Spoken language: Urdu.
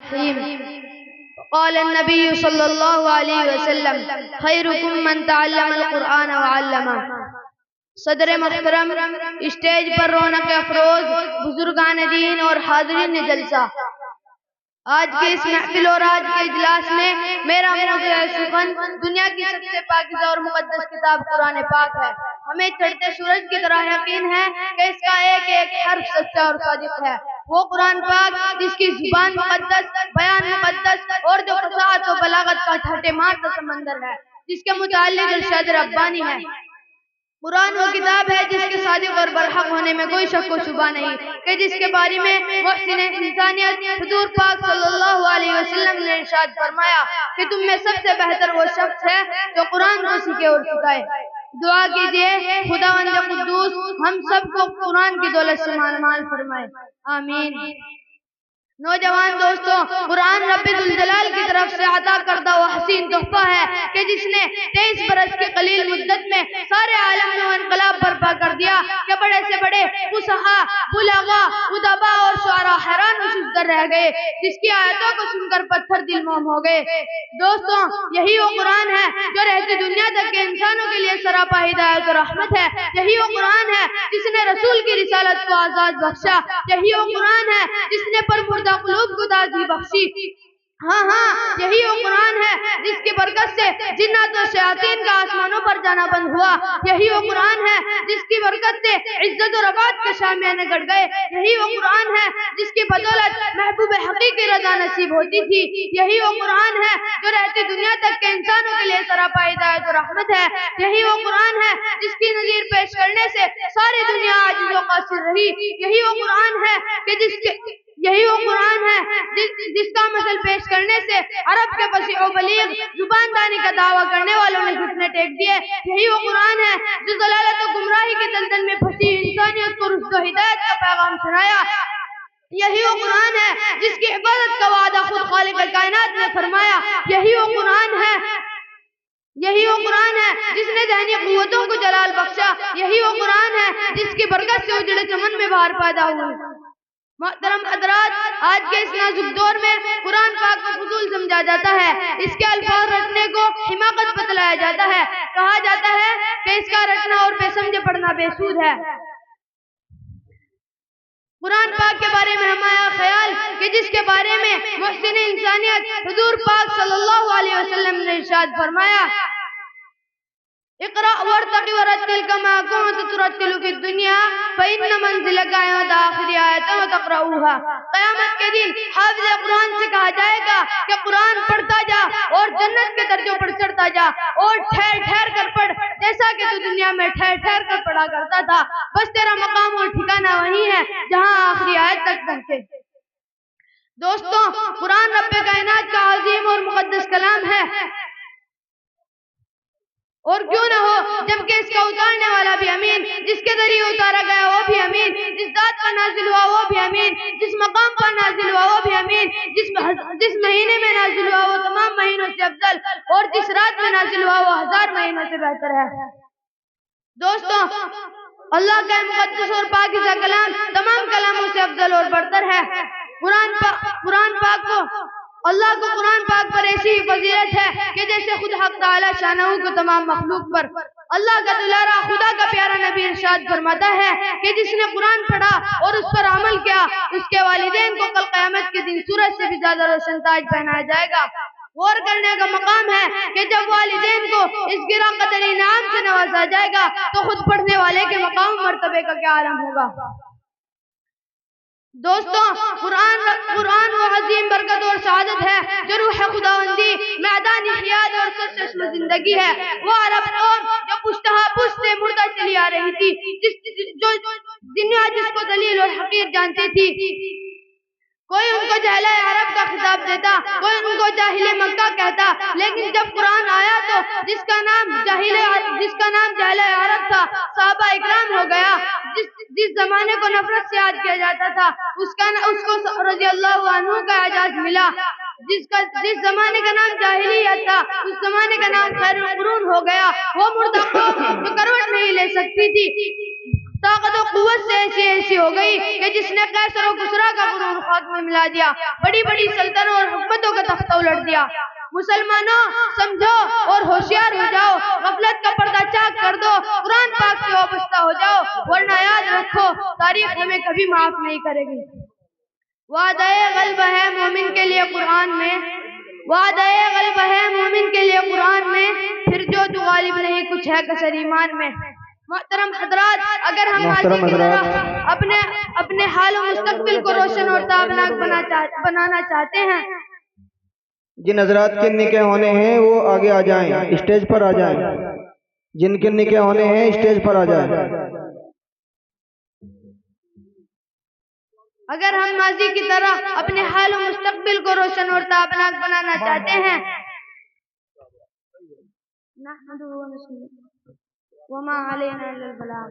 الرحیم۔ قال النبی صلی اللہ علیہ وسلم خیرکم من تعلم القرآن وعلمہ۔ صدر محترم، اسٹیج پر رونق افروز بزرگان دین اور حاضرین جلسہ، آج کے اس محفل اور آج کے اجلاس میں میرا موضوع سخن دنیا کی سب سے پاکیزہ اور مقدس کتاب قرآن پاک ہے۔ ہمیں چڑھتے سورج کی طرح یقین ہے کہ اس کا ایک ایک حرف سچا اور صادق ہے۔ وہ قرآن پاک جس کی زبان مقدس، بیان مقدس اور جو فصاحت و بلاغت کا ٹھاٹھے مار سمندر ہے، جس کے متعلق ارشاد ربانی ہے۔ قرآن وہ کتاب ہے جس کے صادق اور برحق ہونے میں کوئی شک و شبہ نہیں، کہ جس کے بارے میں محسن انسانیت حضور پاک صلی اللہ علیہ وسلم نے ارشاد فرمایا کہ تم میں سب سے بہتر وہ شخص ہے جو قرآن کو سیکھے اور سکھائے۔ دعا کیجئے خداوند قدوس ہم سب کو قرآن کی دولت سے مال فرمائے، آمین۔ نوجوان دوستوں، قرآن رب ذوالجلال کی طرف سے عطا کردہ وہ حسین تحفہ ہے کہ جس نے 23 برس کی قلیل مدت میں سارے عالم میں انقلاب برپا کر دیا کہ بڑے سے بڑے فصحاء، بلغاء، ادباء اور شعراء حیران و ششدر رہ گئے، جس کی آیتوں کو سن کر پتھر دل موم ہو گئے۔ دوستوں، یہی وہ قرآن ہے جو رہتی دنیا تک کے انسانوں کے لیے سراپا ہدایت و رحمت ہے۔ یہی وہ قرآن ہے جس نے رسول کی رسالت کو آزاد بخشا۔ یہی وہ قرآن ہے جس نے پرمردہ قلوب کو تازگی بخشی۔ ہاں، یہی وہ قرآن ہے جس کی برکت سے جنات و شیاطین کا آسمانوں پر جانا بند ہوا۔ یہی وہ قرآن ہے جس کی برکت سے عزت و رفعت کے شامیانے گڑ گئے۔ یہی وہ قرآن ہے جس کی بدولت محبوب حقیقی رضا نصیب ہوتی تھی۔ یہی وہ قرآن ہے جو رہتی دنیا تک کے انسانوں کے لیے سراپا ہدایت و رحمت ہے۔ یہی وہ قرآن ہے جس کی نظیر پیش کرنے سے ساری دنیا عاجز و قاصر رہی۔ یہی وہ قرآن ہے کہ یہی وہ قرآن ہے جس کا مثل پیش کرنے سے عرب کے فصیح و بلیغ زبان دانی کا دعویٰ کرنے والوں نے گھٹنے ٹیک دیے۔ یہی وہ قرآن ہے جو ضلالت و گمراہی کے دلدل میں پھنسی انسانیت کو رشد و ہدایت کا پیغام سنایا۔ یہی وہ قرآن ہے جس کی عبادت کا وعدہ خود خالق کائنات نے فرمایا۔ یہی وہ قرآن ہے جس نے ذہنی قوتوں کو جلال بخشا۔ یہی وہ قرآن ہے جس کی برکت سے اجڑے چمن میں بہار پیدا ہوئی۔ محترم حضرات، آج کے اس نازک دور میں قرآن پاک کو فضول سمجھا جاتا ہے، اس کے الفاظ رٹنے کو حماقت بتلایا جاتا ہے، کہا جاتا ہے کہ اس کا رٹنا اور بے سمجھے پڑھنا بے سود ہے۔ قرآن پاک کے بارے میں ہمارا خیال کہ جس کے بارے میں محسن انسانیت حضور پاک صلی اللہ علیہ وسلم نے ارشاد فرمایا اقرأ وارتقِ ورتل كما كنت ترتل في الدنيا فإن منزلك عند آخر آیت وتقرؤها۔ قیامت کے دن حافظ قرآن سے کہا جائے گا کہ قرآن پڑھتا جا اور جنت کے درجوں پر چڑھتا جا، اور ٹھہر ٹھہر کر پڑھ جیسا کہ تو دنیا میں ٹھہر ٹھہر کر پڑھا کرتا تھا، بس تیرا مقام اور ٹھکانہ وہی ہے جہاں آخری آیت تک پہنچے۔ دوستوں، قرآن رب کائنات کا عظیم اور مقدس کلام ہے، اور کیوں نہ ہو، جبکہ اس کا اتارنے والا بھی امین، جس کے ذریعے اتارا گیا وہ بھی امین، جس ذات پر نازل ہوا وہ بھی امین، جس مقام پر نازل ہوا وہ بھی امین، جس مہینے میں نازل ہوا وہ تمام مہینوں سے افضل، اور جس رات میں نازل ہوا وہ 1000 مہینوں سے بہتر ہے۔ دوستوں، اللہ کا مقدس اور پاکیزہ کلام تمام کلاموں سے افضل اور برتر ہے۔ قرآن پاک کو اللہ کو قرآن پاک پر ایسی فضیلت ہے کہ جیسے خود حق تعالی شانہ کو تمام مخلوق پر۔ اللہ کا دلارا خدا کا پیارا نبی ارشاد فرماتا ہے کہ جس نے قرآن پڑھا اور اس پر عمل کیا، اس کے والدین کو کل قیامت کے دن سورج سے بھی زیادہ روشن تاج پہنایا جائے گا۔ غور کرنے کا مقام ہے کہ جب والدین کو اس گراں قدر انعام سے نوازا جائے گا تو خود پڑھنے والے کے مقام مرتبے کا کیا عالم ہوگا۔ دوستوں، قرآن وہ عظیم برکت اور سعادت ہے جو روح خداوندی، معدانی حیات اور سرچشمہ زندگی ہے۔ وہ عرب قوم جو پشت سے مردہ چلی آ رہی تھی، جو دنیا جس کو ذلیل اور حقیر جانتی تھی، کوئی ان کو جاہل عرب کا خطاب دیتا، کوئی ان کو جاہل مکہ کہتا، لیکن جب قرآن آیا تو جس کا نام جاہل عرب تھا صحابہ اکرام ہو گیا۔ جس زمانے کو نفرت سے یاد کیا جاتا تھا اس کو رضی اللہ عنہ کا اعزاز ملا۔ جس زمانے کا نام جاہلیت تھا اس زمانے کا نام خیر القرون ہو گیا۔ وہ مردہ قوم جو کروٹ نہیں لے سکتی تھی، طاقت و قوت سے ایسی ہو گئی کہ جس نے قیصر و کسریٰ کا غرور خاک میں ملا دیا، بڑی بڑی سلطنتوں اور حکومتوں کا تختہ الٹ دیا۔ مسلمانوں سمجھو اور ہوشیار ہو جاؤ، غفلت کا پردہ چاک کر دو، قرآن پاک سے وابستہ ہو جاؤ، ورنہ یاد رکھو تاریخ ہمیں کبھی معاف نہیں کرے گی۔ وعدہ غلب ہے مومن کے لیے قرآن میں، وعدہ غلب ہے مومن کے لیے قرآن میں، پھر جو تو غالب نہیں کچھ ہے کسر ایمان میں۔ محترم حضرات، اگر ہم ماضی کی طرح اپنے حال و مستقبل کو روشن اور تابناک بنانا چاہتے ہیں، جن حضرات کے نکاح ہونے ہیں وہ آگے آ جائیں، اسٹیج پر آ جائیں۔ جن کے نکاح ہونے ہیں اسٹیج پر آ جائیں۔ اگر ہم ماضی کی طرح اپنے حال و مستقبل کو روشن اور تابناک بنانا چاہتے ہیں، نحمدہ و نصلی وما علینا الا البلاغ۔